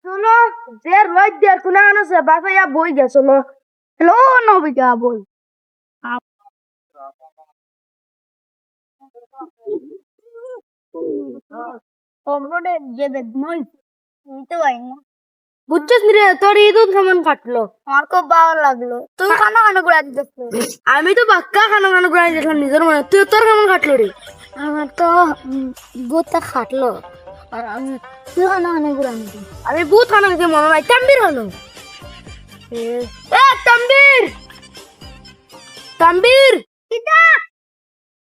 শোনো যে রোজ দিয়ে কোনা আছে বাসা ইয়া বই গেছো না হ্যালো নবিকা বই কমরে যে দেখমই নিতে পাই না বুঝছিস রে তোর ঈদ কেমন কাটলো আমার খুব ভালো লাগলো তুই খানা খানা করে দিছিস আমি তো বাক্কা খানা খানা করে দিছিলাম নিজের মনে তুই তোর কেমন কাটলো রে আমার তো বুতটা কাটলো আর আমি তুই খানা খানা করে আমি বুত খানা খেতে মনে নাই তাম্বির হলো এ তাম্বির তাম্বির কিটা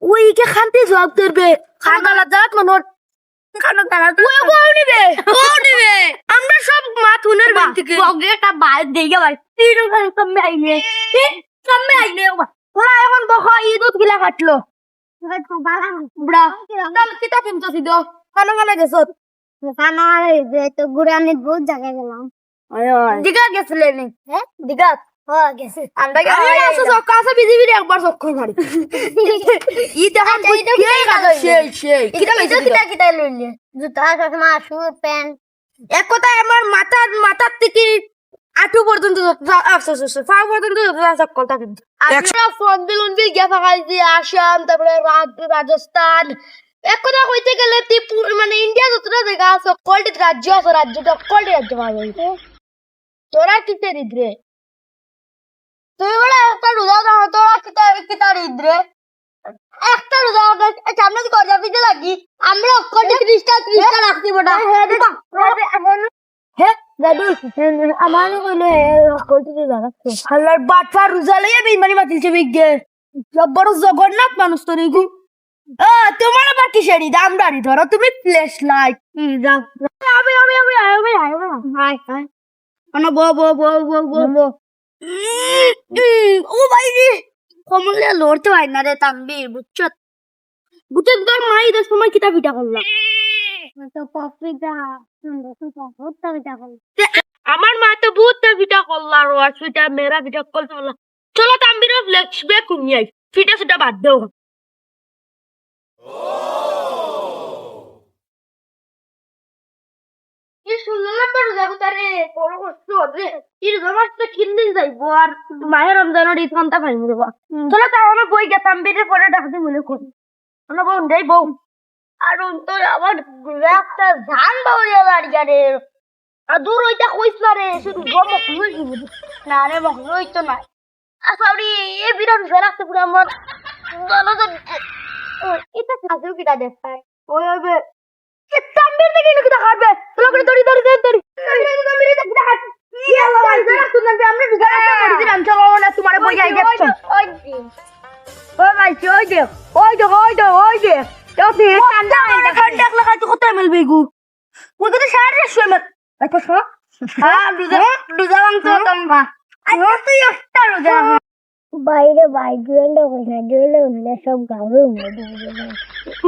ওই কে খানতে জবাব করবে খানা লাজাত মনোর খানা খানা তুই কোনিবে আমরা সব মাথুনের বাড়ি থেকে পকেটটা বাইরে দিয়ে ভাই তিন সামনে আইনে ওরা এখন বখা ঈদ গিলা কাটলো বড়া তাহলে কিটা কিনতেছি দো খানা খানা গেছত খানা যে তো গুড়ানিত বহুত জায়গা গেলাম দিঘা গেছিলে নি হ্যাঁ দিঘা গেছে আমরা আসো কাছে বিজিবি একবার চক্কর মারি ই দেখা সেই কিটা লইলে জুতা চশমা শু প্যান্ট এক কথায় আমার মাথার থেকে আটু পর্যন্ত পা পর্যন্ত চক্করটা কিন্তু আমরা ফন্দিল গিয়া ফাঁকাইছি আসাম তারপরে রাজস্থান এক কথা কইতে গেলে মানে ইন্ডিয়া যতটা জায়গা আছে কলটি রাজ্য আছে রাজ্যটা কলটি রাজ্য পাওয়া যাইছে তোরা কিতে রিদ্রে তুই বলে একটা রোজা দাও তোরা কিতা রিদ্রে একটা রোজা সামনে কি করজা পিছে লাগি আমরা অক্ষরটি 30টা রাখছি বড়া হে দাদু আমারও কইলো অক্ষরটি রাখছে আল্লাহর বাটফা রোজা লইয়া বেইমানি বাতিলছে বিগে বড় জগন্নাথ মানুষ তো রিগু তোমার আবার কিসের ঈদ আমরারই ধরো তুমি ফ্ল্যাশ লাইট আমি হাই হাই ও ভাই রে কমলে লড়তে হয় না রে তাম্বির বুঝছো তোর মাই দশ সময় কিতা পিঠা করলাম আমার মা তো ভূতটা পিঠা করলাম রস পিঠা মেরা পিঠা করতে পারলাম চলো তাম্বির ফ্লেক্স ব্যাগ কুমিয়াই পিঠা সেটা বাদ দেও মায়ের রমজানের ঈদ ঘন্টা ফাইন দেবো চলো তাহলে বই গেতাম বেটে পরে ডাকতে মনে করি আমরা বউ দেই বউ আর তো আমার একটা ধান বাউরিয়া দাঁড়িয়ে রে আর দূর ওইটা কইস না রে শুধু না রে মখলু তো নাই আসাউরি এ বিরাট ফেরাতে পুরো আমার এটা কাজেও কিটা দেখায় ওই হবে তাম্বির থেকে কিটা খাবে চলো করে দড়ি তোমার বই যাই দেখছো ওই ভাই ওই দে কত মিলবে গু ওই কথা সারা সময় একটা শোনো রোজা মাংস তোমরা তুই একটা রোজা বাইরে বাইরে হইলে সব গাবে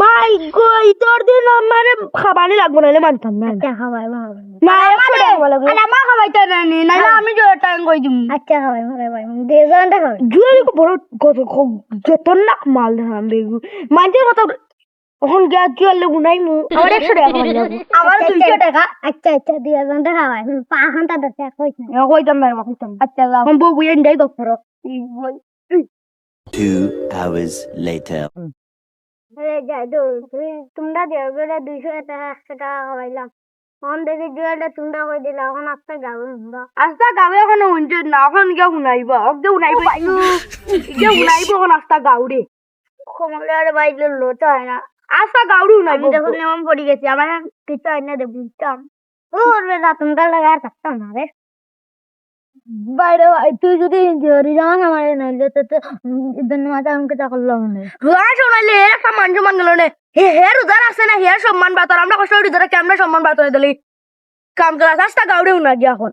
মাই গই তোর দিন আমার খাবারই লাগবে না মানতাম না খাবাই না মা খাবাইতে রানি না আমি জোর টাইম কই দিম আচ্ছা খাবাই মারে ভাই দেজনটা খাবাই জুয়েল কো বড় কত যতন না মাল ধাম বেগু মাঝে কত এখন গ্যাস জুয়েল লাগু নাই মু আমার 100 টাকা আমার 200 টাকা আচ্ছা দেজনটা খাবাই 5 ঘন্টা দতে কইছ না কইতাম না কইতাম আচ্ছা লাও বউ বুইন দেই ডক্টর 2 hours later. তোমরা দেওয়া 200 টাকা 100 টাকা খাওয়াইলাম এখন দেখি জুয়েলটা তোমরা কই দিলা এখন আস্তে গাবে আস্তা গাবে এখন উনছে না এখন গিয়ে উনাইবা অগদে উনাইবা এখন আস্তা গাউরে কমলে আর বাইলে লোটা হয় না আস্তা গাউরে উনাইবা দেখুন এমন পড়ে গেছি আমার কিছু হয় না বুঝতাম ওরে না তোমরা লাগা আর থাকতাম না রে বাইরে তুই যদি রিজান আমার নাইলে তো ধন্যবাদ আমাকে তা করলাম না রোজা শোনালে একটা মান সম্মান গেল না হে রোজার আছে না হে সম্মান বাতর আমরা কষ্ট করি ধরে কেমন সম্মান বাতর দিলি কাম করা রাস্তা গাউড়েও না গিয়া এখন